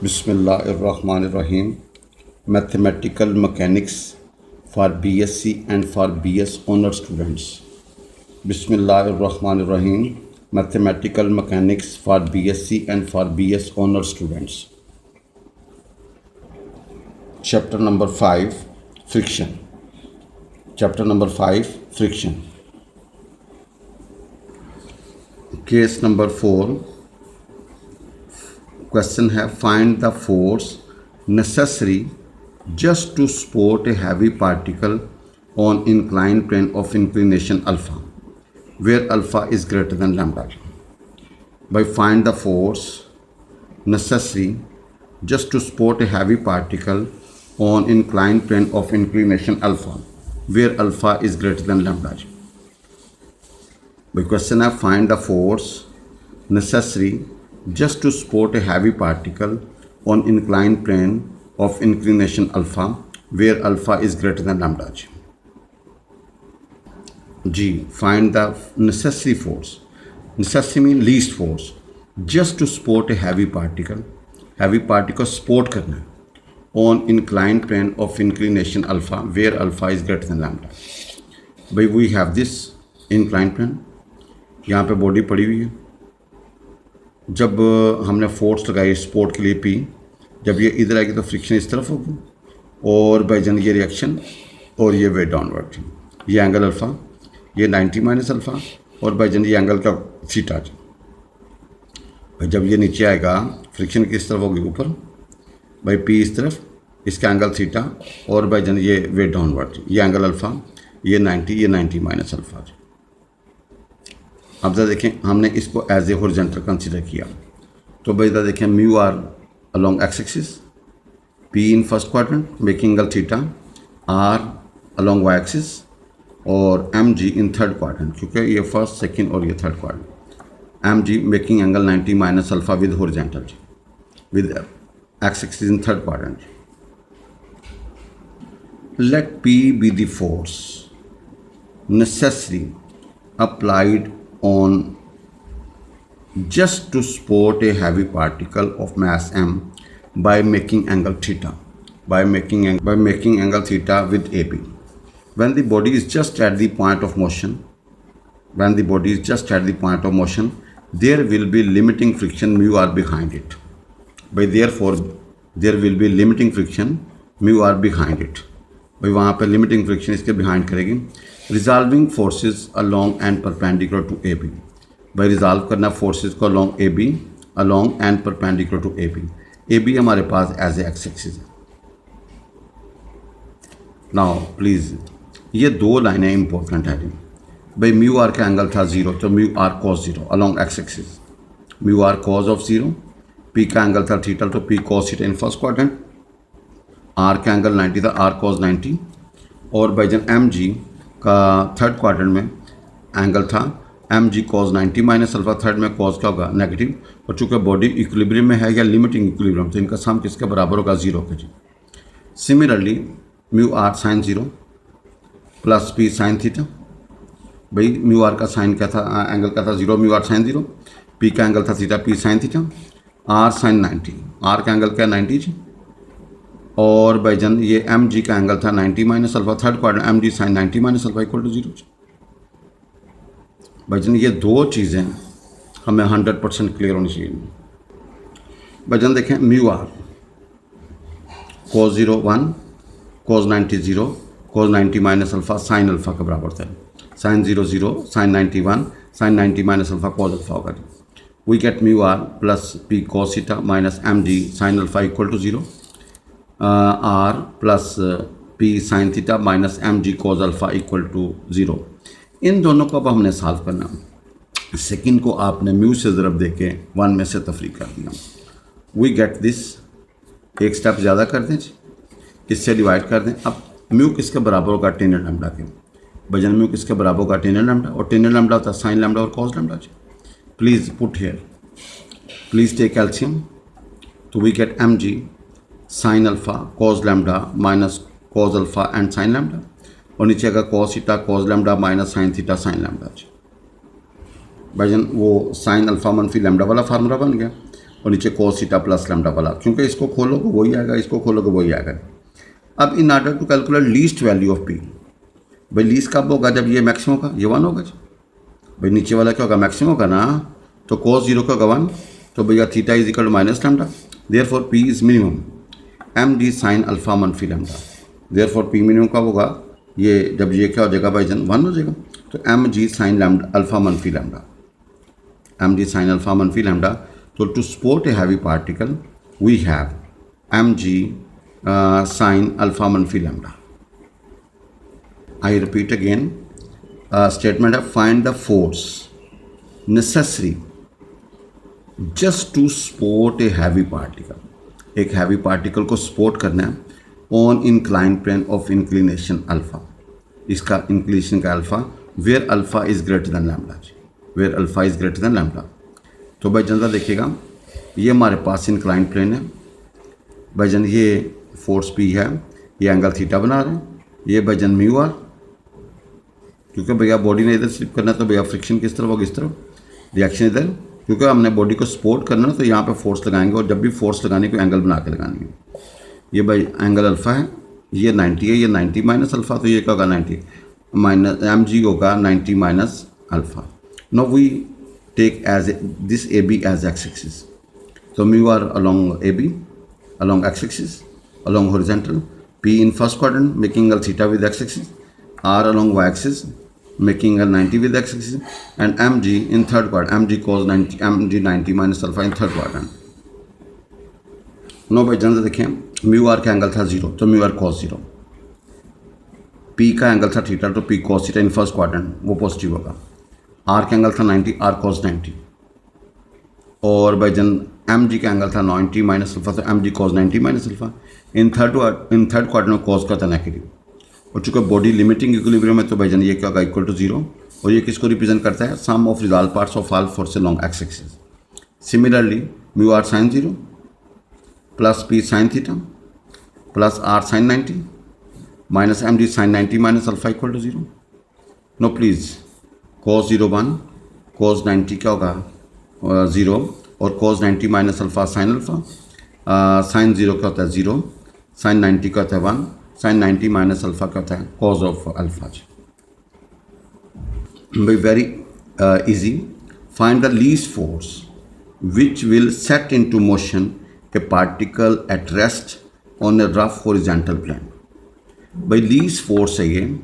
Bismillahirrahmanirrahim. Mathematical Mechanics for BSc and for BS honor students. Bismillahirrahmanirrahim. Mathematical Mechanics for BSc and for BS honor students. Chapter number 5, Friction. Chapter number 5, Friction. Case number 4. Question है, find the force necessary just to support a heavy particle on inclined plane of inclination alpha, where alpha is greater than lambda. By find the force necessary just to support a heavy particle on inclined plane of inclination alpha, where alpha is greater than lambda. By question है, find the force necessary just to support a heavy particle on inclined plane of inclination alpha, where alpha is greater than lambda. G. Find the necessary force. Necessary means least force. Just to support a heavy particle. Heavy particle support करना है on inclined plane of inclination alpha, where alpha is greater than lambda. By we have this inclined plane. यहाँ पे body पड़ी हुई है. जब हमने force लगाई सपोर्ट के लिए पी, जब ये इधर आएगी तो फ्रिक्शन इस तरफ होगी और बाई जन ये रिएक्शन और ये वेट डाउनवर्ड. ये एंगल अल्फ़ा, ये 90 माइनस अल्फ़ा और बाई जन ये एंगल का थीटा. भाई जब ये नीचे आएगा फ्रिक्शन किस तरफ होगी, ऊपर. बाई पी इस तरफ, इसका एंगल थीटा और बाई जन ये वेट डाउनवर्ड. ये एंगल अल्फ़ा, ये 90 माइनस अल्फ़ा. अब ज़रा देखें, हमने इसको एज ए हॉरिजॉन्टल कंसीडर किया तो भाई ज़रा देखें, mu R along X axis, P in first quadrant making angle theta, R along Y axis और M G in third quadrant, क्योंकि ये फर्स्ट सेकंड और ये third quadrant. M G making angle 90 minus alpha with horizontal, with X axis in third quadrant. Let P be the force necessary applied on just to support a heavy particle of mass m by making angle theta, by making angle theta with AB. When the body is just at the point of motion, there will be limiting friction mu r behind it. By therefore there will be limiting friction mu r behind it. भाई वहाँ पर limiting friction इसके behind करेगी. Resolving forces along and perpendicular to A B. भाई resolve करना forces को along a b, along and perpendicular to A b. A b हमारे पास एज ए एक्स एक्सिस है. नाउ प्लीज़ ये दो लाइनें इंपॉर्टेंट है. भाई म्यू आर का एंगल था 0, तो mu are cos 0 along x axis. Mu are cos of 0. P का एंगल था थीटा, तो p cos theta in first quadrant. R का एंगल 90 था, आर कॉस 90. और बाई जन एम जी का थर्ड क्वाड्रेंट में एंगल था एम जी कॉस 90 माइनस अल्फा. थर्ड में कॉस क्या होगा, नेगेटिव. और चूँकि बॉडी इक्विलिब्रियम में है या लिमिटिंग इक्विलिब्रियम, तो इनका सम किसके बराबर होगा, 0 का. जी similarly mu are sine 0 plus P sine theta. भाई म्यू आर का साइन क्या था, एंगल का था 0, म्यू आर साइन 0. पी का एंगल था theta, P sine theta. Are sine 90, R का एंगल क्या 90 जी. और बाई जन ये एम जी का एंगल था 90 minus alpha. Third quadrant M G sine 90 minus alpha equal to 0. बाई जन ये दो चीज़ें हमें 100% क्लियर होनी चाहिए. बाई जन देखें, mu R cos 0 1, cos 90 0, cos 90 minus alpha sine alpha के बराबर था. Sine 0 0, sine 90 1, sine 90 minus alpha cos alpha होगा. We get mu R plus P cos theta minus M ji sine alpha equal to 0. R plus P sine theta minus M G cos alpha equal to 0. इन दोनों को अब हमने solve करना. Second को आपने mu से ज़रब दे के 1 में से तफरीक कर दिया. We get this. एक स्टेप ज़्यादा कर दें, इससे डिवाइड कर दें. अब म्यू किसके बराबर होगा, टेन लैम्डा के. बजन म्यू किसके बराबर होगा, टेन लैम्डा. और टेन लैम्डा होता है साइन लैम्डा और cos lambda. Please put here, please take calcium. तो we get M ji sine alpha cos lambda minus cos alpha and sine lambda. और नीचे आएगा cos theta cos lambda minus sine theta sine lambda. भाईजान वो sine alpha मनफी lambda वाला formula बन गया. और नीचे cos थीटा प्लस लैम्डा वाला, क्योंकि इसको खोलोगे वही आएगा, इसको खोलोगे वही आएगा। अब in order to calculate least value of p, भाई लीस्ट कब होगा, जब ये मैक्सिमम होगा, ये 1 होगा जी। भाई नीचे वाला क्या होगा, मैक्सिमम होगा ना, तो cos 0 का होगा 1, तो भैया theta is equal to minus lambda, therefore p is minimum m d sine alpha मनफी लैम्डा, देयरफॉर पी मिनिमम कब होगा, ये जब ये क्या हो जाएगा भाईजान 1 हो जाएगा, तो M G sine lambda alpha मनफी लैम्डा, एम जी साइन अल्फा मनफी लैम्डा। तो to support a heavy particle we have M ji sine alpha मनफी lambda. I repeat again, statement of find the force necessary just to support a heavy particle. एक heavy particle को support करना है on inclined plane of inclination alpha. इसका inclination का alpha where alpha is greater than lambda, where alpha is greater than lambda. तो भाई जनता देखिएगा, ये हमारे पास inclined plane है भाई जन, ये force P है, ये एंगल थीटा बना रहे हैं, ये भाई जन म्यू आर, क्योंकि भैया बॉडी ने इधर स्लिप करना है तो भैया फ्रिक्शन किस तरफ होगा, इस तरफ, रिएक्शन इधर, क्योंकि हमने बॉडी को सपोर्ट करना है तो यहाँ पे फोर्स लगाएंगे, और जब भी फोर्स लगाने को एंगल बना के लगानी है। ये भाई एंगल अल्फ़ा है, ये 90 है, ये 90 माइनस अल्फ़ा, तो ये क्या होगा 90 माइनस एम जी होगा 90 minus alpha. Now we take as this a b as x axis, so mu are along AB, along x-axis, along horizontal, P in first quadrant making angle theta with x-axis, R along y-axis making angle 90 with x-axis, and MG in third quadrant, MG cos 90, MG 90 minus alpha in third quadrant. No भाई जल्द देखें, mu are का angle था 0, तो mu R cos 0, P का angle था theta, तो P cos theta in first quadrant वो पॉजिटिव होगा, R का एंगल था 90, R cos 90, और भाई जन एम जी का एंगल था 90 माइनस अल्फा, तो M G cos 90 minus alpha. In third quadrant में कॉस का था नेगेटिव, और चूँकि बॉडी लिमिटिंग इक्विलिब्रियम है तो भाई जन ये क्या होगा, इक्वल टू 0, और ये किसको रिप्रेजेंट करता है, sum of resolve parts of all force along x axis. Similarly mu are sine 0 plus P sine theta plus R sine 90 minus M ji sine 90 minus alpha equal to 0। No please, cos 0 1, cos 90 क्या होगा 0, और cos 90 minus alpha sine alpha, sine 0 क्या होता है 0, sine 90 का होता है 1, sine 90 minus alpha का होता है cos ऑफ अल्फा। भाई very easy, find the least force which will set into motion a particle at rest on a rough horizontal plane. भाई लीस्ट फोर्स है ये,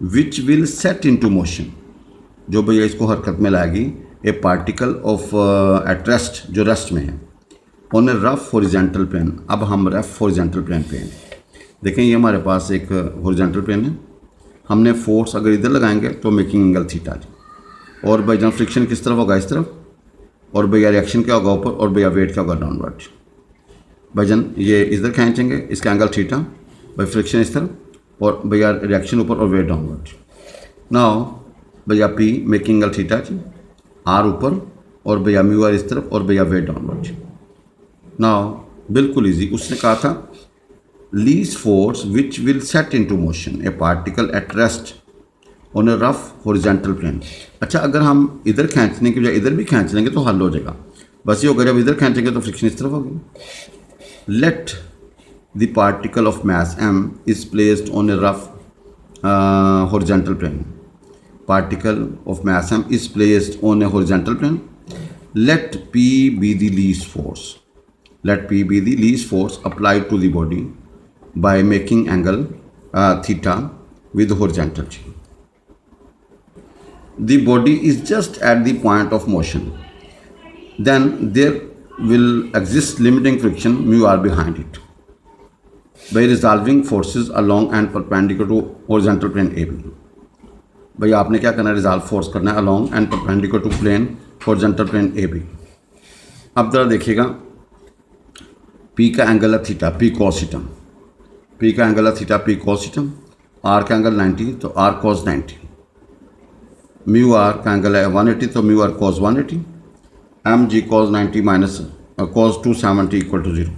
which will set into motion, जो भैया इसको हरकत में लाएगी, a particle of at rest, जो रेस्ट में है, on a rough horizontal plane. अब हम रफ हॉरिजॉन्टल प्लेन पे हैं, देखें ये हमारे पास एक हॉरिजॉन्टल प्लेन है, हमने फोर्स अगर इधर लगाएंगे तो मेकिंग एंगल थीटा जी, और भाई जहाँ फ्रिक्शन किस तरफ होगा, इस तरफ, और भैया रिएक्शन क्या होगा ऊपर, और भैया वेट क्या होगा डाउनवर्ड। भाईजान ये इधर खींचेंगे, इसका एंगल थीटा, भाई फ्रिक्शन इस तरफ, और भैया रिएक्शन ऊपर और वेट डाउनवर्ड। नाउ भैया पी मेकिंग एंगल थीटा जी, आर ऊपर, और भैया म्यू आर इस तरफ, और भैया वेट डाउनवर्ड। नाउ बिल्कुल इजी, उसने कहा था least force which will set into motion a particle at rest on a rough horizontal plane. अच्छा, अगर हम इधर खींचने की बजाय इधर भी खींच लेंगे तो हल हो जाएगा, बस ये होगा जब इधर खींचेंगे तो फ्रिक्शन इस तरफ होगी। Let the particle of mass m is placed on a rough horizontal plane, particle of mass m is placed on a horizontal plane. Let P be the least force. Let P be the least force applied to the body by making angle theta with the horizontal G. The body is just at the point of motion. Then there will exist limiting friction mu r behind it by resolving forces along and perpendicular to horizontal plane AB. भैया आपने क्या करना है, resolve force करना है along and perpendicular to plane horizontal plane A b. अब जरा देखिएगा, पी का एंगल है theta, p cos theta, P का एंगल है theta, p cos theta, are का एंगल 90, तो आर कॉस 90, म्यू आर का एंगल है 180, तो mu are cos 180, m ji cos 90 minus cos 270 equal to 0।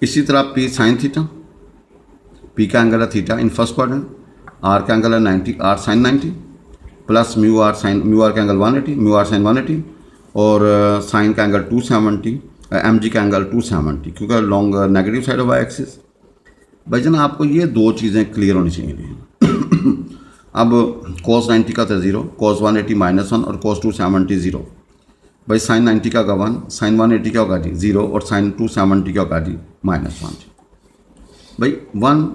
इसी तरह पी साइन थीटा, पी का एंगल है theta in first quadrant, r का एंगल है 90, are sine 90 plus mu are का एंगल 180, म्यू आर साइन 180, और साइन का angle 270, M जी का एंगल 270, क्योंकि long negative side of y axis. भाई जान आपको ये दो चीज़ें क्लियर होनी चाहिए। अब cos 90 का था 0, cos 180 -1 और cos 270 0। भाई साइन 90 का 1, साइन 180 क्या होगा जी 0 और साइन 270 क्या होगा जी -1 जी। भाई 1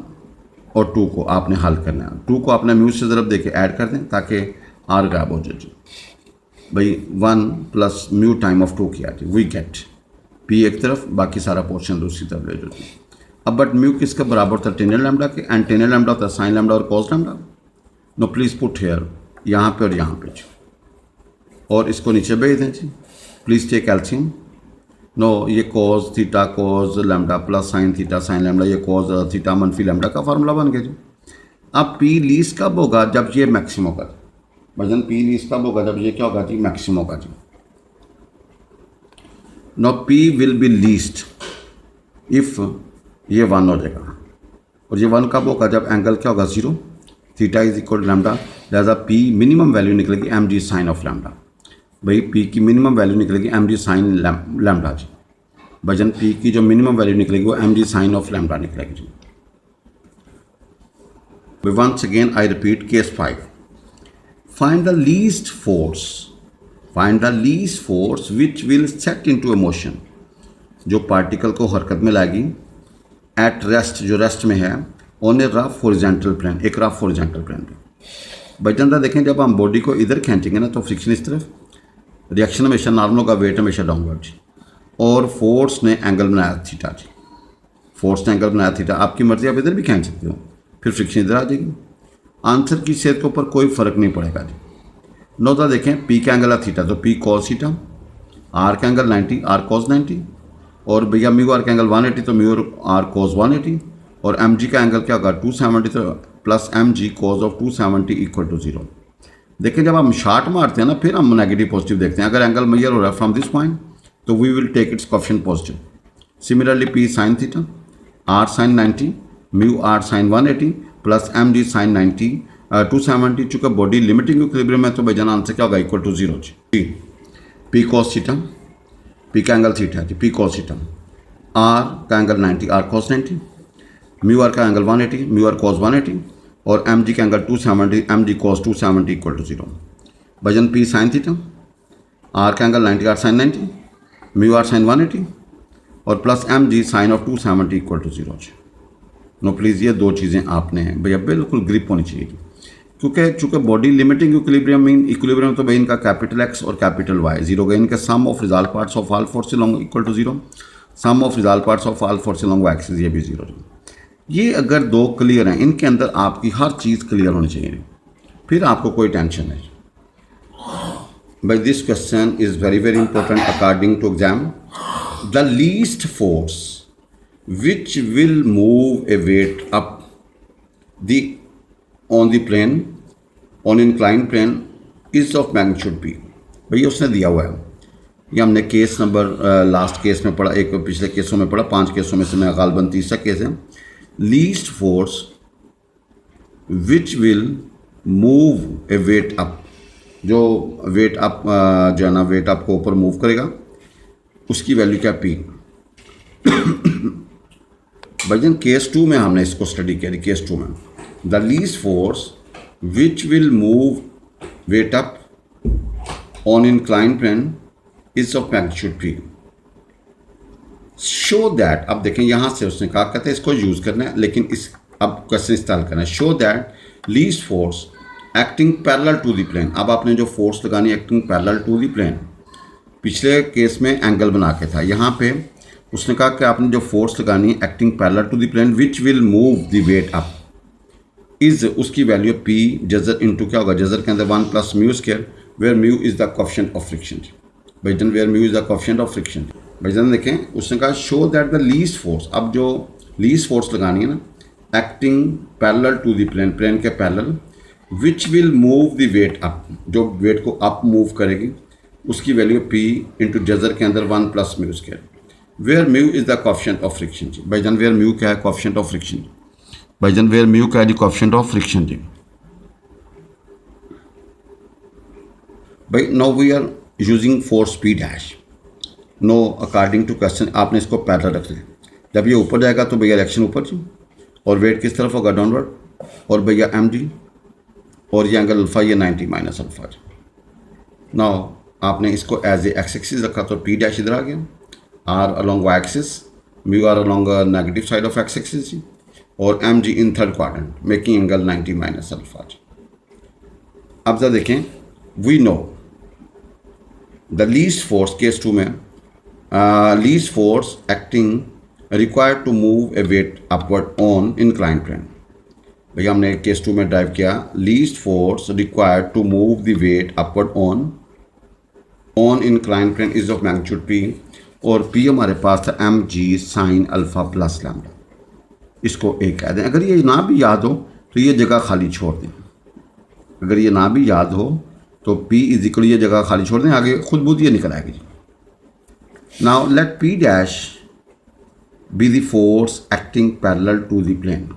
और 2 को आपने हल करना है, 2 को आपने म्यू से ज़रब दे के ऐड कर दें ताकि आर गायब हो जाए जी। भाई 1 प्लस म्यू टाइम ऑफ 2 किया जी, वी गेट पी एक तरफ बाकी सारा पोर्शन दूसरी तरफ ले जाओ। अब बट म्यू किसके बराबर था, टेन लैम्डा के, एंड टेन लैम्डा होता है साइन लैम्डा और cos lambda. No please put here, यहाँ पे और यहाँ पे जी, और इसको नीचे भेज दें जी। Please take LCM. नो ये cos theta cos lambda plus sine theta sine lambda, ये कॉस थीटा मनफी लैम्डा का फार्मूला बन गया जी। अब पी लीस्ट कब होगा, जब ये मैक्सिमम होगा। वजन पी लीस्ट कब होगा, जब ये क्या होगा जी मैक्सिमम होगा जी। Now P will be least if ये 1 हो जाएगा, और ये 1 कब होगा, जब एंगल क्या होगा 0, थीटा इज इक्वल लैम्डा, लिहाजा पी मिनिमम वैल्यू निकलेगी M ji sine of lambda. भाई पी की मिनिमम वैल्यू निकलेगी एम जी साइन लैम्डा जी। वजन पी की जो मिनिमम वैल्यू निकलेगी वो M ji sine of lambda निकलेगी जी। Once again I repeat case 5, find the least force, find the least force which will set into a motion, जो पार्टिकल को हरकत में लाएगी एट रेस्ट, जो रेस्ट में है, on a rough horizontal plane, एक रफ हॉरिजॉन्टल प्लेन पे। बचंदा देखें जब हम बॉडी को इधर खींचेंगे ना तो फ्रिक्शन इस तरफ, रिएक्शन हमेशा नॉर्मल होगा, वेट हमेशा डाउनवर्ड जी, और फोर्स ने एंगल बनाया थीटा जी, फोर्स ने एंगल बनाया थीटा। आपकी मर्जी आप इधर भी खींच सकते हो, फिर फ्रिक्शन इधर आ जाएगी। आंसर की सेहत के ऊपर कोई फ़र्क नहीं पड़ेगा जी। नोटा देखें पी का एंगल है थीटा, तो पी कॉस थीटा, आर का एंगल 90, आर कॉस 90, और भैया म्यू आर का एंगल 180, तो म्यू आर कॉस 180, और एम जी का एंगल क्या होगा 270, तो plus M G cos of 270 equal to 0। देखिए जब हम शार्ट मारते हैं ना फिर हम नेगेटिव पॉजिटिव देखते हैं। अगर एंगल मेजर हो रहा है फ्रॉम दिस पॉइंट तो we will take its coefficient positive. Similarly p sine theta, are sine 90, mu are sine 180 plus M G sine 90 270, चूँकि बॉडी लिमिटिंग इक्विलिब्रियम है तो भाई जाना आंसर क्या होगा इक्वल टू 0 जी। पी कॉस थीटा, पी का एंगल थीटा जी, पी कॉस थीटा, आर का angle 90, R cos 90, mu are का एंगल 180, म्यू आर कॉस 180, और एम जी का angle 270, M ji cos 270 equal to 0। वजन पी साइन थीटा, आर का angle 90, are sine 90, mu are sine 180, और plus M G sine of 270 equal to 0। No please ये दो चीज़ें आपने भैया बिल्कुल ग्रिप होनी चाहिए, क्योंकि चूँकि body limiting equilibrium mean equilibrium तो भाई इनका कैपिटल एक्स और कैपिटल वाई 0 का, इनका sum of result parts of all force along equal to 0, sum of result parts of all force along Y axis ये भी 0। ये अगर दो क्लियर हैं, इनके अंदर आपकी हर चीज़ क्लियर होनी चाहिए, फिर आपको कोई टेंशन नहीं। But this question is very very important according to exam. The least force which will move a weight up the on the plane on incline plane is of magnitude p. भैया उसने दिया हुआ है, ये हमने case number last case में पढ़ा, एक पिछले केसों में पढ़ा, 5 केसों में से मैं गालबन तीसरा केस है। Least force which will move a weight up, जो वेट अप जो है ना वेट अप को ऊपर मूव करेगा उसकी वैल्यू क्या पी। भजन केस 2 में हमने इसको स्टडी किया। केस 2 में the least force which will move weight up on incline plane is of magnitude p. Show that, अब देखें यहाँ से उसने कहा कहते हैं इसको यूज़ करना है, लेकिन इस अब क्वेश्चन इस्तेमाल करना है। Show that least force acting parallel to the plane. अब आपने जो फोर्स लगानी acting parallel to the plane, पिछले केस में एंगल बना के था, यहाँ पे उसने कहा कि आपने जो फोर्स लगानी है acting parallel to the plane which will move the weight up is, उसकी वैल्यू पी जजर इंटू क्या होगा, जजर के अंदर 1 plus mu square, where mu is the coefficient of friction. भाईजान where mu is the coefficient of friction. भाईजान देखें उसने कहा show that the least force, अब जो लीस्ट फोर्स लगानी है ना acting parallel to the plane, plane के parallel, which will move the weight up, जो वेट को अप मूव करेगी उसकी वैल्यू पी इंटू जजर के अंदर 1 plus mu square, where mu is the coefficient of friction जी। भाईजान वेयर म्यू क्या है, कोएफिशिएंट ऑफ फ्रिक्शन। भाईजान वेयर म्यू क्या है जी, कोएफिशिएंट ऑफ फ्रिक्शन जी। भाई now we are using force P dash. Now according to question आपने इसको पैरेलल रख लिया। जब ये ऊपर जाएगा तो भैया रिएक्शन ऊपर जी, और वेट किस तरफ होगा, डाउनवर्ड, और भैया एम जी, और ये एंगल अल्फा, ये 90 माइनस अल्फा जी। नाउ आपने इसको एज ए एक्स एक्सिस रखा तो पी डैश इधर आ गया, R along Y axis, mu R along negative side of x axis जी, और M G in third quadrant making angle 90 minus alpha जी। अब जरा देखें, we know the least force case 2 में least force acting required to move a weight upward on incline plane. भैया हमने case 2 में ड्राइव किया, least force required to move the weight upward on incline plane is of magnitude p, और p हमारे पास था m जी sine alpha plus lambda. इसको एक कह दें। अगर ये ना भी याद हो तो ये जगह खाली छोड़ दें। अगर ये ना भी याद हो तो P इज इक्वल ये जगह खाली छोड़ दें, आगे खुद बुद ये निकल आएगी। Now let P dash b the force acting parallel to the plane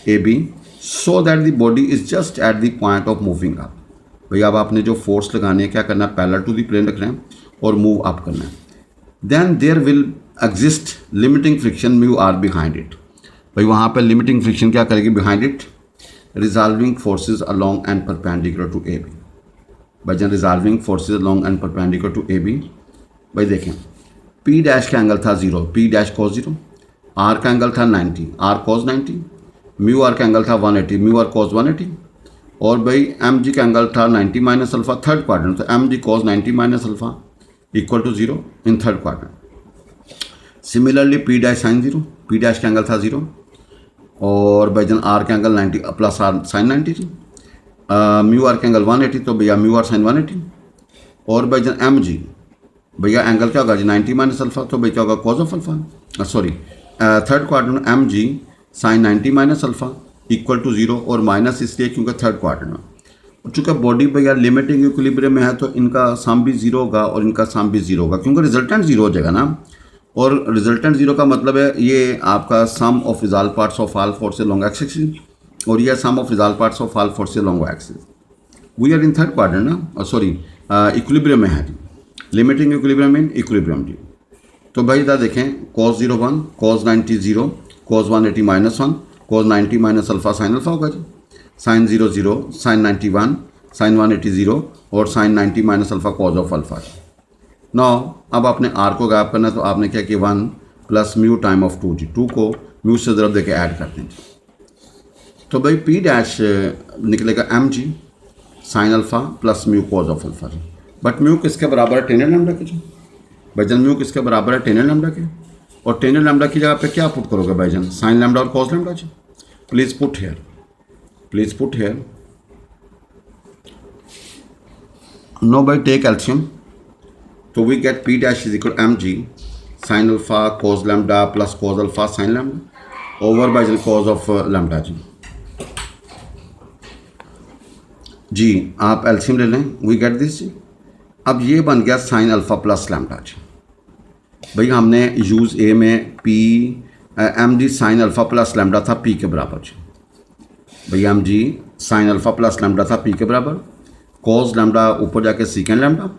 A b so that the body is just at the point of moving up. भैया अब आपने जो फोर्स लगाने हैं क्या करना है, पैरेलल टू द प्लेन रखना है और मूव अप करना है। Then there will exist limiting friction mu R behind it. भाई वहाँ पर लिमिटिंग फ्रिक्शन क्या करेगी, behind it resolving forces along and perpendicular to A B. भाई जन resolving forces along and perpendicular to A B. भाई देखें, P डैश का एंगल था 0, P डैश कॉस 0, R का एंगल था 90, R कॉस 90, म्यू आर का एंगल था 180, म्यू आर कॉस 180, और भाई एम जी का एंगल था 90 माइनस अल्फा थर्ड क्वाड्रेंट, तो M G cos 90 minus alpha equal to 0 in third quadrant. Similarly P dash sine 0, P dash का angle था 0, और भाई जन आर का एंगल 90 प्लस आर साइन 90 जी, म्यू आर का एंगल 180, तो भैया म्यू आर साइन 180, और भाई जन एम जी भैया एंगल क्या होगा जी 90 माइनस अल्फा, तो भाई क्या होगा cos of alpha, sorry third quadrant M G sine 90 minus alpha equal to 0, और माइनस इसलिए क्योंकि थर्ड क्वाड्रेंट में, और चूँकि बॉडी भैया लिमिटिंग इक्विलिब्रियम में है तो इनका सम भी 0 होगा और इनका सम भी 0 होगा, क्योंकि रिजल्टेंट 0 हो जाएगा ना। और रिजल्टेंट 0 का मतलब है ये आपका sum of resolve parts of all forces along x axis, और ये sum of resolve parts of all forces along Y axis. We are in third quadrant ना, सॉरी इक्विलिब्रियम में है जी, लिमिटिंग इक्विलिब्रियम इन इक्विलिब्रियम जी। तो भाई इधर देखें, cos 0 1, cos 90 0, cos 180 minus 1, cos 90 minus alpha sine alpha होगा जी, साइन 0 0, साइन 91, साइन 180 0, और sine 90 minus alpha cos of alpha. Now अब आपने R को गायब करना है, तो आपने क्या किया 1 प्लस म्यू टाइम ऑफ 2 जी, 2 को म्यू से ज़रब देके ऐड करते हैं। तो भाई P डैश निकलेगा m ji sine alpha plus mu cos of alpha जी। बट म्यू किसके बराबर है, टेन लैम्डा के जी। भाईजान म्यू किसके बराबर है, टेन लैम्डा के, और टेन लैम्डा की जगह पे क्या पुट करोगे भाईजान, साइन लैम्डा और कॉस लैम्डा जी। Please put here, please put here. Now बाई टेक एल्शियम, तो we get P dash is equal M ji sine alpha cos lambda plus cos alpha sine lambda over बाईजान cos of lambda जी। जी आप LCM ले लें, we get this जी। अब ये बन गया साइन अल्फा प्लस लैम्डा जी। भैया हमने यूज़ ए में P एम जी साइन अल्फा प्लस लैम्डा था P के बराबर जी। भैया एम जी साइन अल्फा प्लस लैम्डा था P के बराबर, कॉस लैम्डा ऊपर जाके सीकेंड लैम्डा,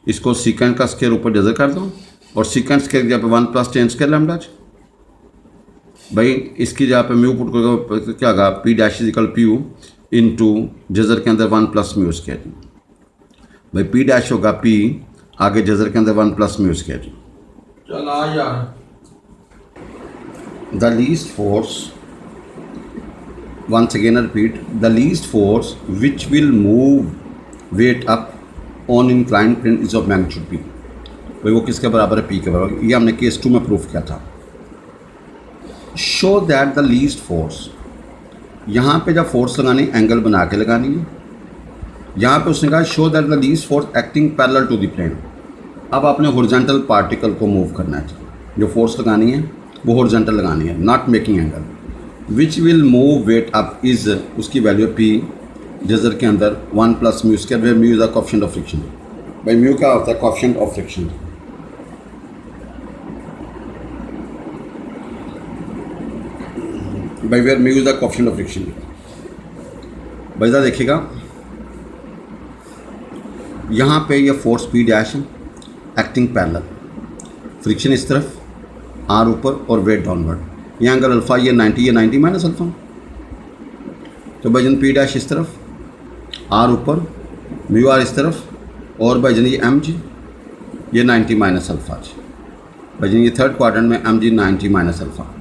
इसको सीकेंड का स्क्वायर ऊपर जजर कर दो, और सीकेंड स्क्वायर की जगह पे 1 प्लस टेन स्क्वायर लैम्डा जी। भाई इसकी जगह पे म्यू पुट करोगे क्या होगा, P dash is equal P into जजर के अंदर 1 प्लस म्यू स्क्वायर जी। भाई P डैश होगा P आगे जजर के अंदर 1 प्लस म्यू स्क्वायर जी। चला यार, the least force, once again I repeat, the least force which will move weight up on inclined plane is of magnitude P। भाई वो किसके बराबर है, P के बराबर। ये हमने केस 2 में प्रूफ किया था। Show that the least force, यहाँ पे जब फोर्स लगानी एंगल बना के लगानी है, यहाँ पे उसने कहा show that the least force acting parallel to the plane. अब आपने हॉरिजॉन्टल पार्टिकल को मूव करना है, जो फोर्स लगानी है वो हॉरिजॉन्टल लगानी है, not making angle. Which will move weight up is, उसकी वैल्यू P जजर के अंदर 1 plus mu square, where mu is the coefficient of friction. भाई म्यू क्या होता है, कोएफिशिएंट ऑफ फ्रिक्शन। भाई where mu is the coefficient of friction. भाई देखिएगा यहाँ पे ये फोर्स पी डैश है एक्टिंग पैरेलल, फ्रिक्शन इस तरफ, आर ऊपर और वेट डाउनवर्ड। ये एंगल अल्फ़ा ये 90 माइनस अल्फ़ा। तो भाईजान पी डैश इस तरफ, आर ऊपर, म्यू आर इस तरफ और भाईजान ये एम जी ये 90 माइनस अल्फ़ा जी। भाईजान ये थर्ड क्वाड्रेंट में m g 90 minus alpha.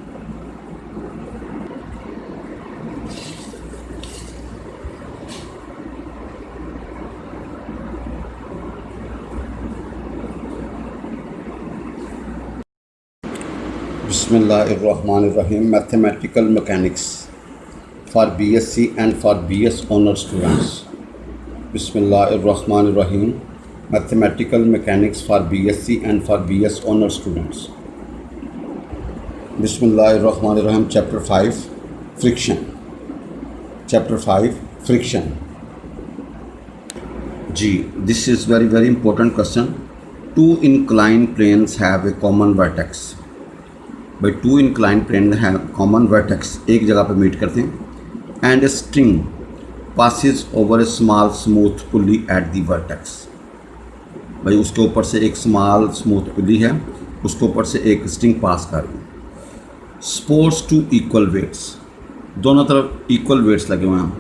Bismillahirrahmanirrahim. Mathematical mechanics for BSc and for BS honor students. Bismillahirrahmanirrahim. Mathematical mechanics for BSc and for BS honor students. Bismillahirrahmanirrahim. Chapter 5 Friction. Chapter 5 Friction. G. This is very important question. Two inclined planes have a common vertex. भाई two inclined plane है common vertex, एक जगह पर meet करते हैं and a string passes over a small smooth pulley at the vertex. भाई उसके ऊपर से एक स्मॉल स्मूथ पुली है, उसके ऊपर से एक स्ट्रिंग पास कर रही है। सपोर्ट्स टू इक्वल वेट्स, दोनों तरफ इक्वल वेट्स लगे हुए हैं।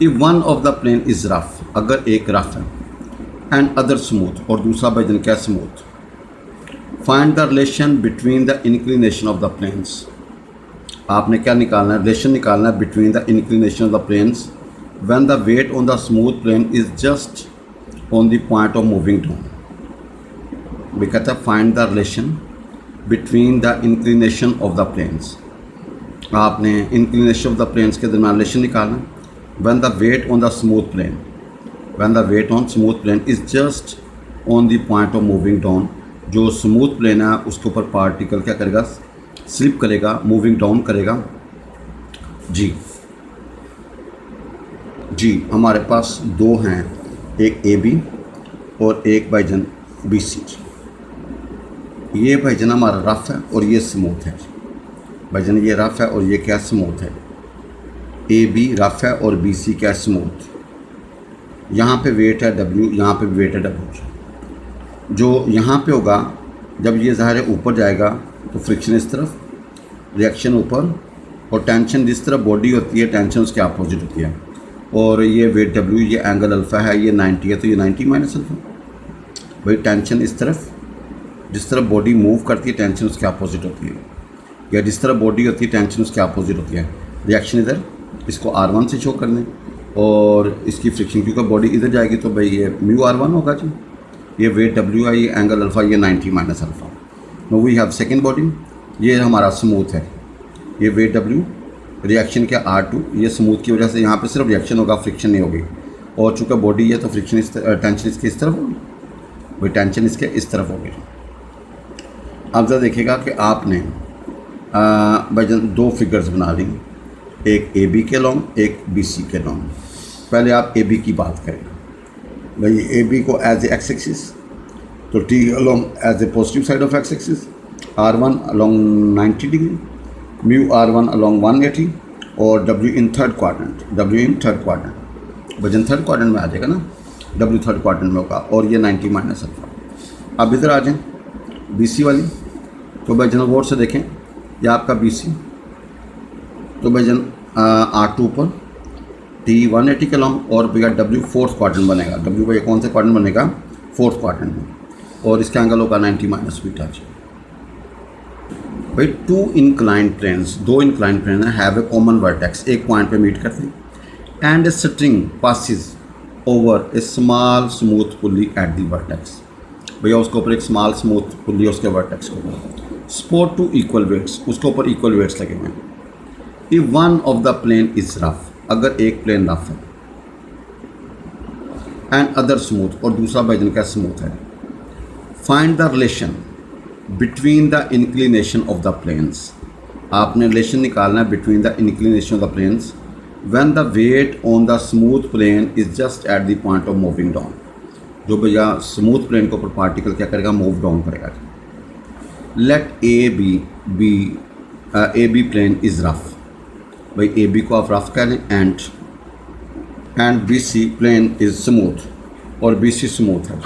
If one of the plane is rough, अगर एक रफ है एंड अदर स्मूथ और दूसरा भाईजान क्या smooth, find the relation between the inclination of the planes. आपने क्या निकालना है, रिलेशन निकालना है between the inclination of the planes when the weight on the smooth plane is just on the point of moving down. भी कहता है find the relation between the inclination of the planes. आपने inclination of the planes के दरमियान relation निकालना है when the weight on the smooth plane, when the weight on smooth plane is just on the point of moving down. जो smooth plane है उसके ऊपर particle क्या करेगा, स्लिप करेगा, मूविंग डाउन करेगा। जी हमारे पास दो हैं, एक ए बी और एक भाईजान बी सी। ये भाईजान हमारा रफ है और ये स्मूथ है। भाईजान ये रफ है और ये क्या स्मूथ है। ए बी रफ है और बी सी क्या स्मूथ। यहाँ पे वेट है डब्ल्यू, यहाँ पे वेट है डब्ल्यू। जो यहाँ पे होगा जब ये ज़ाहिर है ऊपर जाएगा तो फ्रिक्शन इस तरफ, रिएक्शन ऊपर, और टेंशन जिस तरफ बॉडी होती है टेंशन उसके अपोजिट होती है। और ये वेट डब्ल्यू, ये एंगल अल्फ़ा है, ये 90 है तो ये 90 माइनस अल्फ़ा। भाई टेंशन इस तरफ, जिस तरफ बॉडी मूव करती है टेंशन उसके अपोजिट होती है, या जिस तरफ बॉडी होती है टेंशन उसके अपोजिट होती है। रिएक्शन इधर, इसको R1 से शो कर दें और इसकी फ्रिक्शन क्योंकि बॉडी इधर जाएगी तो भाई ये म्यू R1 होगा जी। ये वेट डब्ल्यू है, ये एंगल अल्फ़ा, ये 90 minus alpha. No we have second body, ये हमारा स्मूथ है, ये वेट डब्ल्यू, रिएक्शन क्या R2। ये स्मूथ की वजह से यहाँ पे सिर्फ रिएक्शन होगा, फ्रिक्शन नहीं होगी। और चूँकि बॉडी है तो फ्रिक्शन टेंशन इसके इस तरफ होगी, वही टेंशन इसके इस तरफ होगी। अब ज़रा देखिएगा कि आपने भाईजान दो फिगर्स बना ली, एक ए बी के लॉन्ग, एक बी सी के लॉन्ग। पहले आप ए बी की बात करें। भाई ए बी को एज ए एक्स एक्सिस, तो T along as a positive side of x axis, R1 along 90 degree, mu R1 along 180 और W in third quadrant, W in third quadrant. भाईजान third quadrant में आ जाएगा ना, W third quadrant में होगा और ये 90 माइनस अल्फ़ा। अब इधर आ जाएं बी सी वाली, तो भाईजान गौर से देखें ये आपका बी सी, तो भाईजान R2 ऊपर, T 180 के लॉन्ग और भैया W फोर्थ क्वाड्रेंट बनेगा। W भैया कौन सा क्वाड्रेंट बनेगा, फोर्थ क्वाड्रेंट में, और इसका एंगल होगा 90 माइनस बीटा। भाई टू इंक्लाइंड प्लेन्स, दो inclined plane have a common vertex, एक पॉइंट पे मीट करते हैं and a string passes over a small smooth pulley at the vertex. भैया उसके ऊपर एक स्मॉल स्मूथ पुली उसके वर्टेक्स के ऊपर। सपोर्ट टू इक्वल वेट्स, उसके ऊपर इक्वल वेट्स लगे हुए हैं। If one of the plane is rough, अगर एक प्लेन रफ है एंड अदर स्मूथ और दूसरा भाईजान का स्मूथ है, find the relation between the inclination of the planes. आपने रिलेशन निकालना है between the inclination of the planes when the weight on the smooth plane is just at the point of moving down. जो भैया smooth plane के ऊपर particle क्या करेगा, move down करेगा। Let A B plane is rough, भाई A B को आप रफ कह लें, and B C plane is smooth, और बी सी स्मूथ है।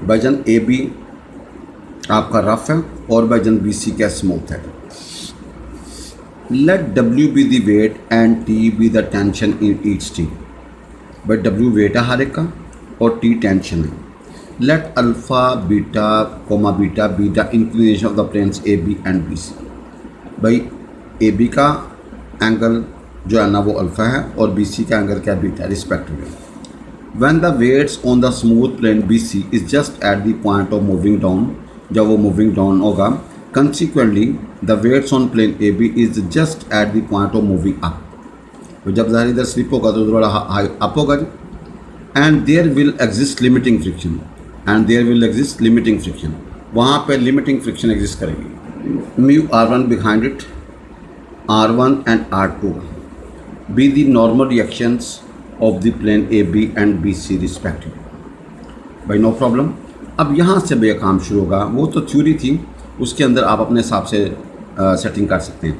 भाईजान ए बी आपका रफ है और भाईजान बी सी क्या स्मूथ है। Let W be the weight and T be the tension in each T. भाई डब्ल्यू वेट है हर एक का और टी टेंशन है। Let alpha beta comma beta be the inclination of the planes A B and B C. भाई A B का angle जो है ना वो अल्फ़ा है और बी सी का एंगल क्या beta respectively. When the weights on the smooth plane B C is just at the point of moving down, जब वो मूविंग डाउन होगा, consequently the weights on plane A B is just at the point of moving up. तो जब ज़ाहिर इधर slip होगा तो थोड़ा हाई अप होगा। And there will exist limiting friction, and there will exist limiting friction, वहाँ पे लिमिटिंग फ्रिक्शन एग्जिस्ट करेगी। Mu R one behind it, R one and R two be the normal reactions of the plane A B and B C respective. भाई no problem. अब यहाँ से भैया काम शुरू होगा। वो तो थ्योरी थी, उसके अंदर आप अपने हिसाब से सेटिंग कर सकते हैं।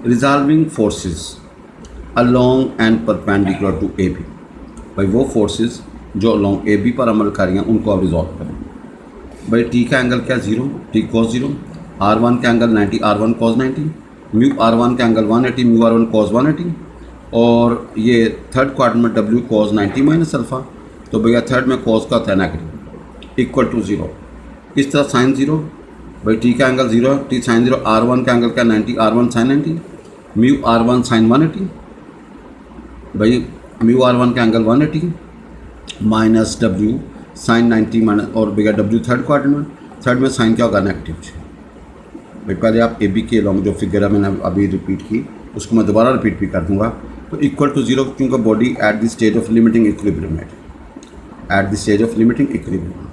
Resolving forces along and perpendicular to A B. भाई वो फोर्सेस जो अलोंग ए बी पर अमल कर रही हैं उनको आप रिजॉल्व करें। भाई टी का एंगल क्या 0, टी कॉस 0, आर वन का angle 90, R one cos 90, mu R one का angle 180, mu R one cos 180, और ये थर्ड क्वाड्रेंट में डब्ल्यू कॉस 90 माइनस अल्फ़ा। तो भैया थर्ड में कॉस का होता है नेगेटिव इक्वल टू 0। इस तरह साइन 0, भाई टी का angle 0, T sine 0, R one का एंगल क्या 90, R one sine 90, mu R one sine 180, भाई म्यू आर वन का angle 180 minus W sine 90 minus, और भैया डब्ल्यू थर्ड क्वाड्रेंट में, थर्ड में साइन क्या होगा नेगेटिव। भाई पहले आप ए बी के लॉन्ग जो फिगर है मैंने अभी रिपीट की उसको मैं दोबारा रिपीट भी कर दूंगा। तो इक्वल टू 0 क्योंकि body at the stage of limiting equilibrium है, at the stage of limiting equilibrium.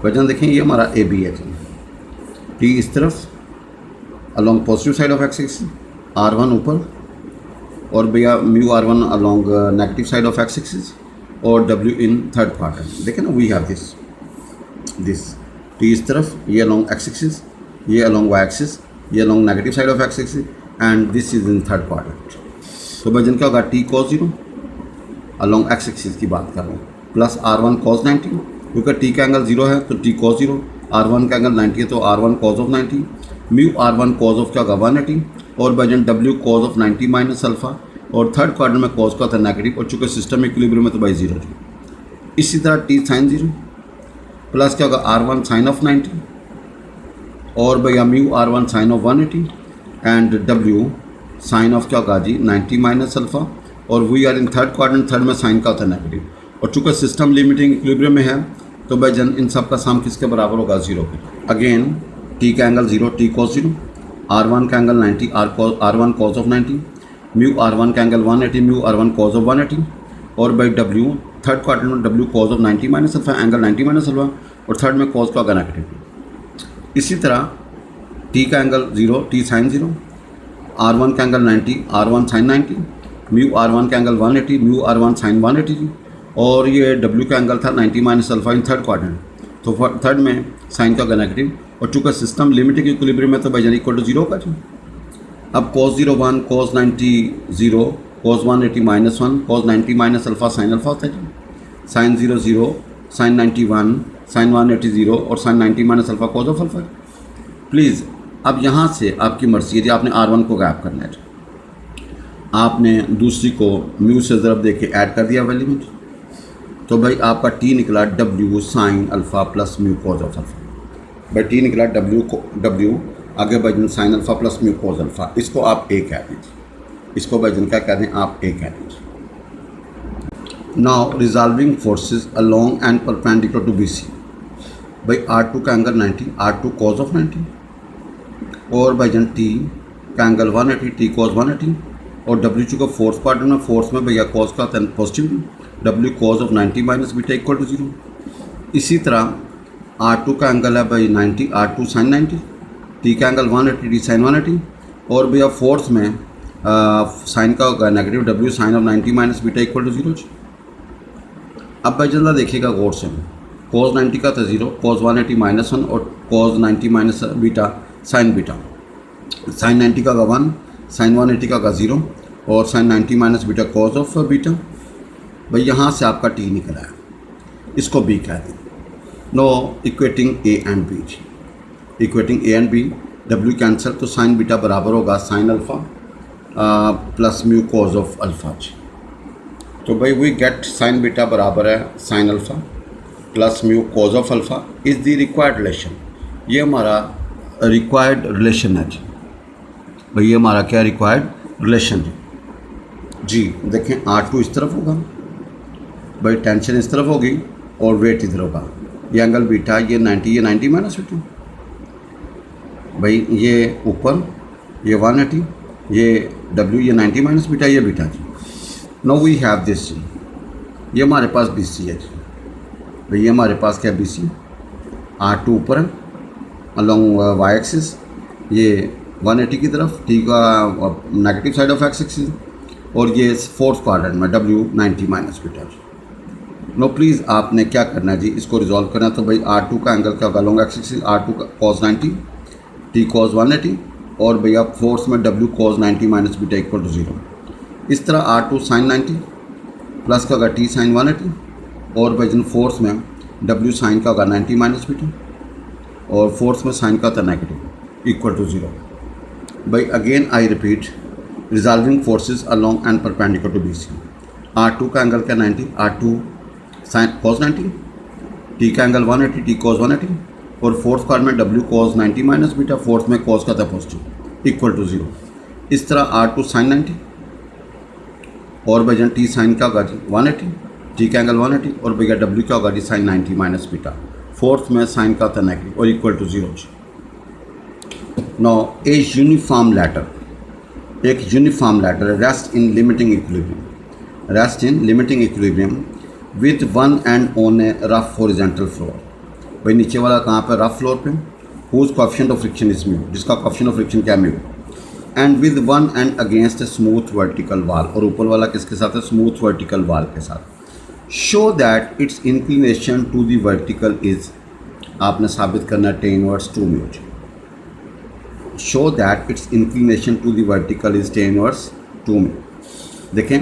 वजन देखें ये हमारा ए बी है, टी इस तरफ along positive side of x axis, R one ऊपर, और भैया mu R one along negative side of x axis, और डब्ल्यू इन थर्ड क्वाड्रेंट। देखें ना वी हैव दिस टी इस तरफ, ये अलोंग एक्स एक्सिस, ये अलोंग वाई एक्सिस, ये along negative side of x axis, and this is in third quadrant. तो वजन क्या होगा T cos 0 along x axis की बात कर रहा हूँ, प्लस आर वन कॉस 90, क्योंकि टी का एंगल 0 है तो टी कॉस 0, आर वन का एंगल 90 है तो R one cos of 90, mu R one cos of क्या होगा 180, और वजन W cos of 90 minus alpha, और थर्ड क्वाड्रेंट में कॉस का था नेगेटिव, और चूँकि सिस्टम इक्विलिब्रियम में तो बाई 0। इसी तरह टी साइन 0 प्लस क्या होगा आर वन साइन ऑफ 90, और भैया mu R one sine of 180, and W sine of क्या होगा जी 90 माइनस अल्फ़ा, और we are in third quadrant, third में साइन का होता है नेगेटिव, और चूँकि सिस्टम लिमिटिंग इक्विलिब्रियम में है तो भाई जन इन सब का सम किसके बराबर होगा 0 के। अगेन टी का angle 0, T cos 0, R one का angle 90, R one cos of 90, mu R one का angle 180, mu R one cos of 180, और बाई डब्ल्यू थर्ड क्वाड्रेंट में W cos of 90 minus alpha, angle 90 minus alpha, और third में cos का होगा negative. इसी तरह टी का angle 0, T sine 0, R one का angle 90, R one sine 90, mu R one का angle 180, mu R one sine 180, और ये डब्ल्यू का एंगल था 90 minus alpha in third quadrant, तो थर्ड में साइन का होगा नेगेटिव, और चूँकि सिस्टम लिमिटिंग इक्विलिब्रियम में तो भाई इक्वल टू 0 का जी। अब cos 0 1, cos 90 0, cos 180 minus 1, cos 90 minus alpha sine alpha होता है जी, साइन 0 0, साइन 91, साइन 180 0, और sine 90 minus alpha cos of alpha. Please अब यहाँ से आपकी मर्जी है जी, आपने R1 को गैप करना है, आपने दूसरी को म्यू से ज़रब दे के ऐड कर दिया वैल्यू में, तो भाई आपका टी निकला W sign alpha plus mu cos of alpha. भाई टी निकला डब्ल्यू आगे Bhaijaan sign alpha plus mu cos alpha, इसको आप ए कह दीजिए, इसको भाईजन क्या कह दें आप ए कह दीजिए। Now resolving forces along and perpendicular to B C. भाई R2 का एंगल 90, R2 कॉस ऑफ 90, और भाईजन टी का एंगल 180, टी कॉस 180, और डब्ल्यू चूँकि फोर्थ क्वाड्रेंट में, फोर्थ में भैया कॉस का positive, W cos of 90 minus beta equal to 0। इसी तरह R2 का एंगल है भाई 90, R2 साइन 90, टी का एंगल 180, टी साइन 180, और भैया फोर्थ में साइन का होगा negative, W sine of 90 minus beta equal to 0। अब भाई जल्दा देखिएगा गौर से, cos 90 का था 0, cos 180 माइनस 1, और cos 90 minus beta sine beta, sine 90 का 1, साइन 180 का 0, और sine 90 minus beta cos of beta. भाई यहाँ से आपका टी निकला है, इसको बी कहते हैं। No equating A and B, equating A and B, W cancel, तो साइन बीटा बराबर होगा sine alpha plus mu cos of alpha जी। तो भाई वी गेट साइन बीटा बराबर है sine alpha plus mu cos of alpha is the required relation. ये हमारा रिक्वायर्ड रिलेशन है जी। भाई ये हमारा क्या रिक्वायर्ड रिलेशन है जी। देखें R2 इस तरफ होगा, भाई टेंशन इस तरफ होगी और वेट इधर होगा। ये एंगल बीटा, ये 90, ये 90 माइनस बीटा, भाई ये ऊपर ये 180, ये W, ये 90 माइनस बीटा, ये बीटा जी। नो वी हैव दिस जी, ये हमारे पास BC है जी। भाई ये हमारे पास क्या BC, R2 ऊपर है अलॉन्ग वाई एक्सिस, ये 180 की तरफ, T का negative side of x axis, और ये फोर्थ क्वाड्रेंट में W 90 माइनस बीटा जी। नो प्लीज़ आपने क्या करना है जी, इसको रिजॉल्व करना। तो भाई R2 का एंगल क्या होगा लॉन्ग एक्स एक्सिस, R2 का cos 90, T cos 180, और भैया फोर्स में W cos 90 minus beta equal to 0। इस तरह R2 sin 90 प्लस का होगा T sin 180, और भाई फोर्स में W sin का होगा 90 माइनस बीटा, और फोर्स में साइन का होता है नेगेटिव इक्वल टू 0। भाई again I repeat, resolving forces along and perpendicular to BC। R2 का एंगल क्या 90, R2 sin cos 90, T का एंगल 180, T cos 180, और फोर्थ क्वाड्रेंट में W cos 90 minus beta, fourth में cos का था पॉजिटिव इक्वल टू 0। इस तरह R2 sin 90, और भैया T sin का होगा जी 180, T का एंगल 180, और भैया W का होगा जी sin 90 माइनस बीटा, फोर्थ में साइन का था नेगेटिव और इक्वल टू 0 जी। नाउ ए यूनिफॉर्म लैडर, एक uniform ladder rest in limiting equilibrium, rest in limiting equilibrium with one end on a rough horizontal floor. भाई नीचे वाला कहाँ पे, रफ फ्लोर पे, whose coefficient of friction is mu, जिसका coefficient of friction क्या mu, and with one end against a smooth vertical वाल, और ऊपर वाला किसके साथ है, स्मूथ वर्टिकल वाल के साथ। Show that its inclination to the vertical is, आपने साबित करना है tan inverse 2 mu. Show that its inclination to the vertical is tan inverse 2 mu. देखें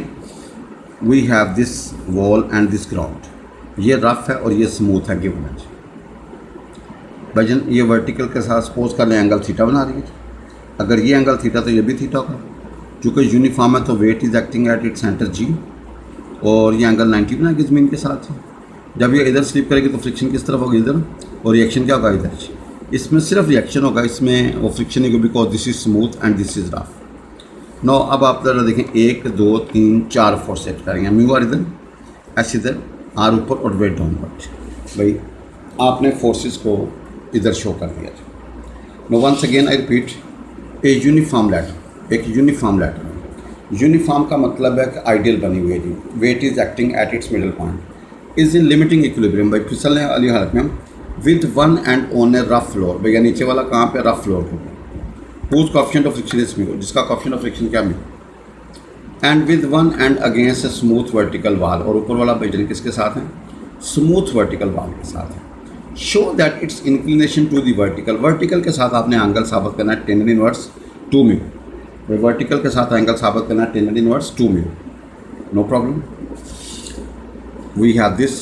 we have this wall and this ground, ये rough है और ये स्मूथ है गिवन है। भजन ये वर्टिकल के साथ सपोज कर लें एंगल थीटा बना रही है, अगर ये एंगल थीटा तो ये भी थीटा होगा, चूँकि यूनिफॉर्म है तो weight is acting at it centre G, और ये एंगल 90 बनाएगी ज़मीन के साथ। जब ये इधर स्लिप करेगी तो फ्रिक्शन किस तरफ होगी, इधर, और रिएक्शन क्या होगा इधर। इसमें सिर्फ रिएक्शन होगा, इसमें वो फ्रिक्शन नहीं, because this is smooth and this is rough. No अब आप ज़रा देखें 1 2 3 4 फोर्स सेट करेंगे, म्यू आर इधर, एस इधर, आर ऊपर और वेट डाउनवर्ड। भाई आपने फोर्सेस को इधर शो कर दिया। No once again I repeat, a uniform ladder, एक यूनिफॉर्म लैडर, यूनिफॉर्म का मतलब है कि आइडियल बनी हुई है जी। Weight is acting at its middle point, is in limiting equilibrium, भाई फिसलने वाली हालत में, with one end on a rough floor. भैया नीचे वाला कहाँ पे, रफ फ्लोर पे, whose coefficient of friction is mu, जिसका कोएफिशिएंट ऑफ फ्रिक्शन क्या mu, and with one end against a smooth vertical वाल, और ऊपर वाला भैया किसके साथ है, स्मूथ वर्टिकल वाल के साथ है। Show that its inclination to the vertical, vertical के साथ आपने एंगल साबित करना है tan इनवर्स 2 म्यू। वर्टिकल के साथ एंगल साबित करना है tan इनवर्स 2 म्यू, no problem. We have this,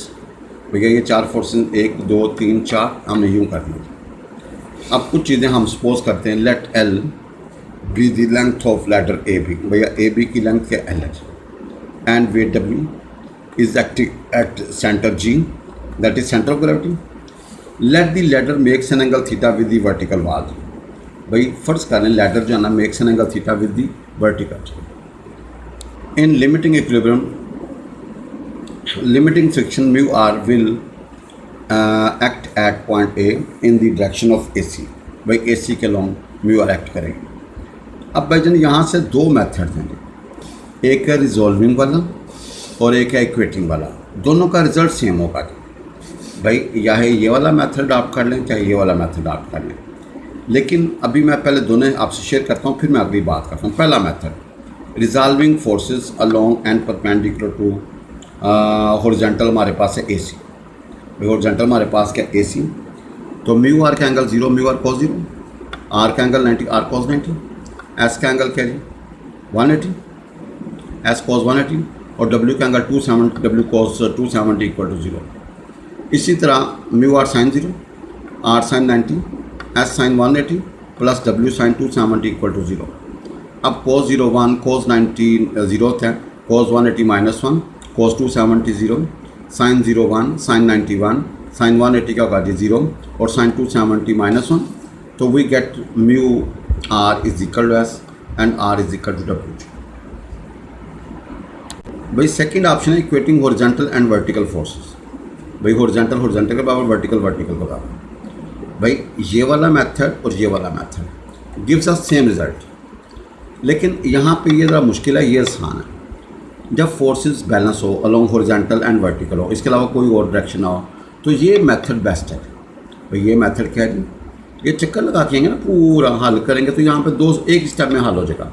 भैया ये 4 फोर्सेस 1 2 3 4 हमने यूँ कर दिया। अब कुछ चीज़ें हम सपोज करते हैं, let L be the length of ladder AB, भैया AB की लेंथ क्या L है, and weight W is acting at centre G, that is centre of gravity. Let the ladder makes an angle theta with the vertical wall. भाई फर्ज करें ladder जो है ना makes an angle theta with the vertical. In limiting equilibrium, limiting friction mu R will act at point A in the direction of AC। भाई AC के long mu R act करेंगे। अब भाई जन यहाँ से 2 मेथड हैं, एक है रिजॉल्विंग वाला और एक है इक्वेटिंग वाला, दोनों का रिजल्ट सेम होगा। भाई या है ये वाला मेथड अडॉप्ट कर लें, चाहे ये वाला मेथड अडॉप्ट कर लें, लेकिन अभी मैं पहले दोनों आपसे शेयर करता हूँ, फिर मैं अगली बात करता हूँ। पहला method, resolving forces along and perpendicular to horizontal, हमारे पास है AC। हॉरिजॉन्टल हमारे पास क्या AC, तो म्यू आर का angle 0, mu R cos 0, R का एंगल 90, आर cos 90, एस का एंगल क्या जी 180, एस cos 180, और W का angle 270, W cos 270 equal to 0। इसी तरह mu are sine 0, R sine 90, S sine 180 प्लस W साइन 270 इक्वल टू 0। अब cos 0 1, cos 90 0 है, cos 180 minus 1, cos 270 0, sine 0 1, sine 91, sine 180 का होगा 0 और साइन 270 माइनस 1। तो we get mu R is equal to S and R is equal to W. भाई second option है equating horizontal and vertical forces. भाई horizontal के बराबर, वर्टिकल के बराबर। भाई ये वाला मेथड और ये वाला method gives us same result, लेकिन यहाँ पे ये ज़रा मुश्किल है, ये आसान है। जब फोर्सेस बैलेंस हो अलोंग हॉरिजॉन्टल एंड वर्टिकल हो, इसके अलावा कोई और डायरेक्शन ना हो, तो ये मेथड बेस्ट है। भाई ये मेथड क्या है जी, ये चक्कर लगा के ना पूरा हल करेंगे तो यहाँ पे दो एक स्टेप में हल हो जाएगा।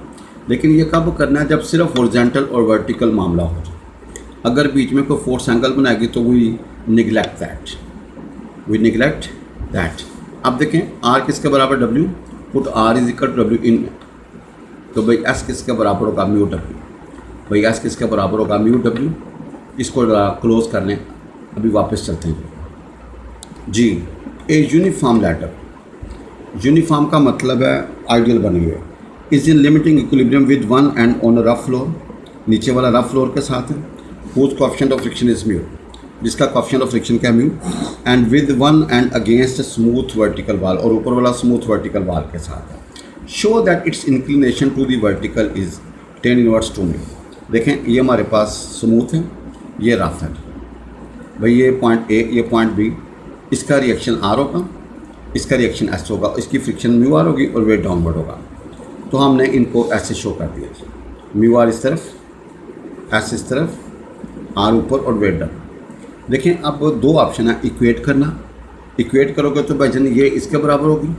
लेकिन ये कब करना है, जब सिर्फ हॉरिजॉन्टल और वर्टिकल मामला हो जाए। अगर बीच में कोई फोर्स एंगल बनाएगी तो वी निगलेक्ट दैट। अब देखें आर किसके बराबर W, put R is equal to W in. तो भाई एस किसके बराबर होगा, म्यू डब्ल्यू। भाई एस किसके बराबर होगा, म्यू डब्ल्यू। इसको क्लोज कर लें, अभी वापस चलते हैं जी। ए यूनिफॉर्म लेटर, यूनिफॉर्म का मतलब है आइडियल बने हुए, is in limiting equilibrium with one end on rough floor, नीचे वाला रफ फ्लोर के साथ है। Whose coefficient of friction is mu, जिसका कोएफिशिएंट ऑफ फ्रिक्शन क्या mu, and with one end against smooth vertical wall, और ऊपर वाला स्मूथ वर्टिकल वॉल के साथ है। Show that its inclination to the vertical is 10 inverse 2 mu. देखें ये हमारे पास स्मूथ है, ये रफ है। भाई ये पॉइंट ए, ये पॉइंट बी, इसका रिएक्शन आर होगा, इसका रिएक्शन एस होगा, इसकी फ्रिक्शन म्यू आर होगी और वेट डाउनवर्ड होगा। तो हमने इनको ऐसे शो कर दिया, म्यू आर इस तरफ, एस इस तरफ, आर ऊपर और वेट डाउन। देखें अब दो ऑप्शन है, इक्वेट करना। इक्वेट करोगे तो भाई जन ये इसके बराबर होगी,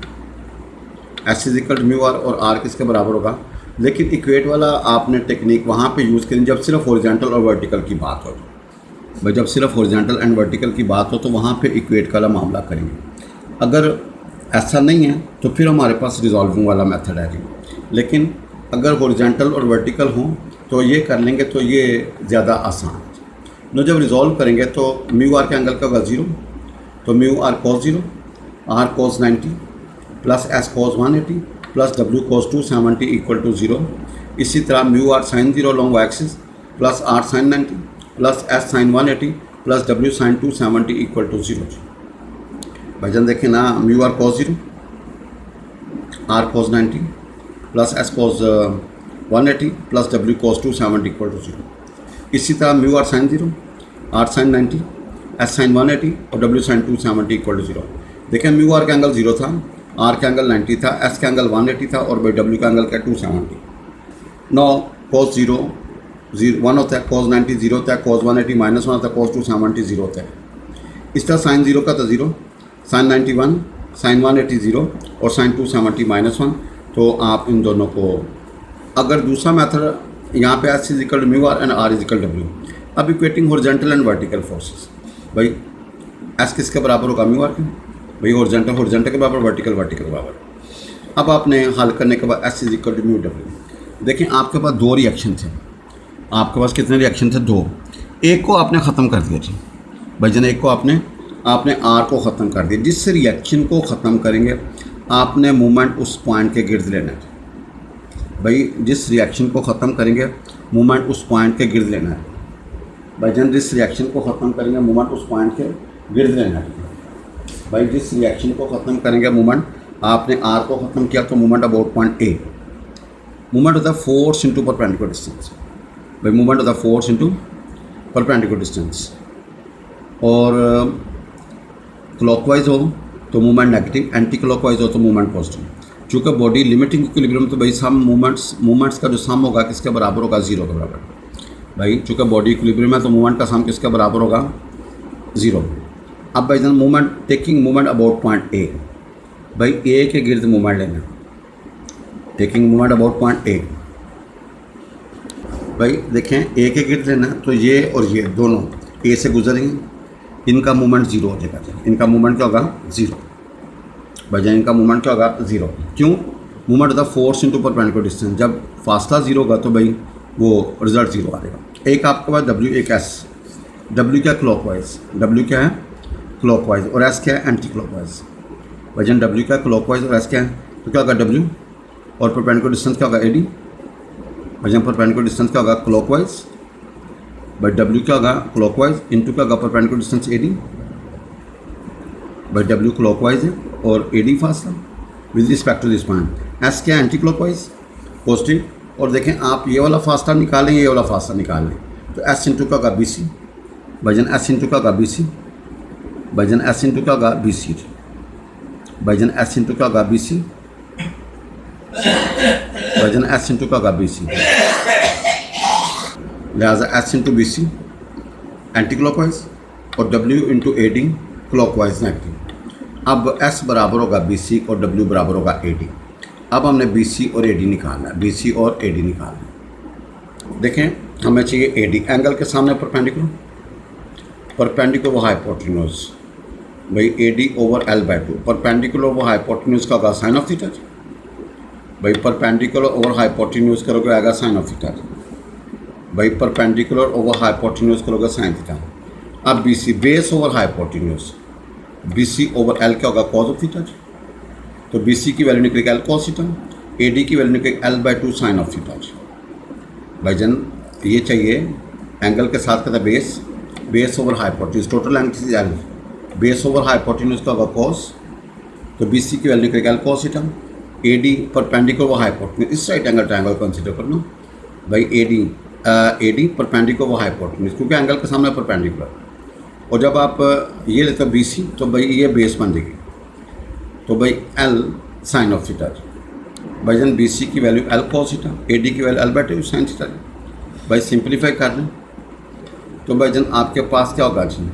S is equal to mu R, और आर किसके बराबर होगा। लेकिन इक्वेट वाला आपने टेक्निक वहाँ पे यूज़ करें जब सिर्फ हॉरिजॉन्टल और वर्टिकल की बात हो। भाई जब सिर्फ हॉरिजॉन्टल एंड वर्टिकल की बात हो तो वहाँ पे इक्वेट वाला मामला करेंगे। अगर ऐसा नहीं है तो फिर हमारे पास रिजॉल्विंग वाला मेथड है। लेकिन अगर हॉरिजॉन्टल और वर्टिकल हों तो ये कर लेंगे, तो ये ज़्यादा आसान है। नो जब रिजॉल्व करेंगे तो म्यू आर के एंगल का होगा 0, तो mu are cos 0, R cos 90 plus S cos 180 plus W cos 270 equal to 0। इसी तरह mu are sine 0 long Y axis plus R sine 90 plus S sine 180 plus W sine 270 equal to 0। भाईजान देखें ना, mu are cos 0, R cos 90 plus S cos 180 plus W cos 270 equal to 0। इसी तरह mu are sine 0, R sine 90, S sine 180 और W sine 270 equal to 0। देखें mu are का angle 0 था, are का एंगल 90 था, एस का एंगल 180 था और डब्ल्यू का एंगल क्या 270। नौ कॉस 0 1 होता है, कॉस 90 0 होता है, कॉस 180 -1 होता है, कॉस 270 0 होता है। इस तरह साइन 0 का था 0, साइन 91, साइन 180 0 और साइन 270 -1। तो आप इन दोनों को, अगर दूसरा मेथड यहाँ पे S is equal to mu R and R is equal W. अब equating horizontal and vertical forces, भाई एस किसके बराबर होगा, म्यू आर के। भाई हॉरिजॉन्टल के बराबर, वर्टिकल के बराबर। अब आपने हल करने के बाद S is equal to mu W. देखें आपके पास दो रिएक्शन थे, आपके पास कितने रिएक्शन थे, दो। एक को आपने ख़त्म कर दिया जी, भाई जन एक को आपने आर को ख़त्म कर दिया। जिस रिएक्शन को ख़त्म करेंगे आपने मूवमेंट उस पॉइंट के गिर्द लेना है। भाई जिस रिएक्शन को ख़त्म करेंगे मूवमेंट उस पॉइंट के गिर्द लेना है। भाई जन जिस रिएक्शन को ख़त्म करेंगे मूवमेंट उस पॉइंट के गिर्द लेना है। भाई जिस रिएक्शन को ख़त्म करेंगे मूवमेंट, आपने आर को ख़त्म किया तो movement about point A. Movement होता है फोर्स इंटू परपेंडिकुलर डिस्टेंस। भाई मूवमेंट होता है फोर्स इंटू परपेंडिकुलर डिस्टेंस। और क्लॉकवाइज हो तो मूवमेंट नेगेटिव, एंटी क्लॉकवाइज हो तो मूवमेंट पॉजिटिव। चूँकि बॉडी लिमिटिंग इक्विलिब्रियम, तो भाई सम मूवमेंट्स का जो सम होगा किसके बराबर होगा, 0 के बराबर। भाई चूँकि बॉडी इक्विलिब्रियम है तो मूवमेंट का सम किसके बराबर होगा, 0। अब भाई movement taking movement about point A, भाई ए के गिर्द मूवमेंट लेना, taking movement about point A. भाई देखें ए के गिर्द लेना, तो ये और ये दोनों ए से गुजरेंगे, इनका मूवमेंट 0 हो जाएगा। इनका मूवमेंट क्या होगा, 0। भाई इनका मूवमेंट क्या होगा, 0। क्यों, मूवमेंट होता है फोर्स इंटू परपेंडिकुलर डिस्टेंस। जब फासला 0 होगा तो भाई वो रिजल्ट 0 आ जाएगा। एक आपके पास W, एक S। W क्या क्लॉकवाइज, W क्या है क्लॉकवाइज, और S क्या है एंटी क्लॉकवाइज। भाईजान W क्या क्लॉकवाइज और S क्या है, तो क्या होगा W, और परपेंडिकुलर डिस्टेंस क्या होगा AD। भाईजान परपेंडिकुलर डिस्टेंस क्या होगा क्लॉकवाइज, भाई W क्या होगा क्लॉकवाइज इंटू क्या होगा परपेंडिकुलर डिस्टेंस AD। भाई W क्लॉकवाइज है और AD फासला with respect to this point. S क्या एंटी क्लॉकवाइज पॉजिटिव, और देखें आप ये वाला फासला निकालें, ये वाला फासला निकाल लें, तो S इंटू क्या होगा BC। भाईजान S इंटू क्या होगा BC, भाईजान S इंटू क्या होगा BC, भाईजान S इंटू क्या होगा BC, भाईजान S इंटू क्या होगा BC। लिहाजा S into BC anti clockwise और W into AD clockwise negative. अब S बराबर होगा BC और W बराबर होगा AD। अब हमने BC और AD निकालना है, BC और AD निकालना है। देखें हमें चाहिए AD, एंगल के सामने परपेंडिकुलर, परपेंडिकुलर वो हाइपोटेन्यूज, भाई AD ओवर L/2, परपेंडिकुलर वो हाइपोटेन्यूज का होगा साइन ऑफ थीटा। भाई परपेंडिकुलर ओवर हाइपोटेन्यूज करोगे आएगा साइन ऑफ थीटा, भाई परपेंडिकुलर ओवर हाइपोटेन्यूज करोगे साइन थीटा। अब BC base over hypotenuse, BC over L क्या होगा कॉस ऑफ थीटा, तो BC की वैल्यू निकलेगी L कॉस थीटा, AD की वैल्यू निकलेगी L/2 साइन ऑफ थीटा। भाईजान ये चाहिए एंगल के साथ कहता है base, base over hypotenuse, total angle L, base over hypotenuse का होगा कॉस, तो BC की वैल्यू निकलेगी L cos theta. AD perpendicular over hypotenuse, इस राइट एंगल ट्रायंगल कंसीडर करना भाई, AD परपेंडिकुलर ओवर हाइपोटेन्यूज क्योंकि एंगल के सामने परपेंडिकुलर, और जब आप ये लेते हो BC तो भाई ये बेस बन जाएगी, तो भाई L साइन ऑफ थीटा। भाईजान BC की value L cos theta, AD की वैल्यू L/2 साइन थीटा। भाई सिंप्लीफाई कर लें तो भाईजान आपके पास क्या होगा जी,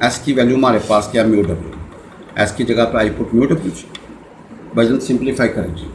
S की वैल्यू हमारे पास क्या म्यू W, S की जगह पर आई पुट म्यू W। भाईजान सिंप्लीफाई करें जी,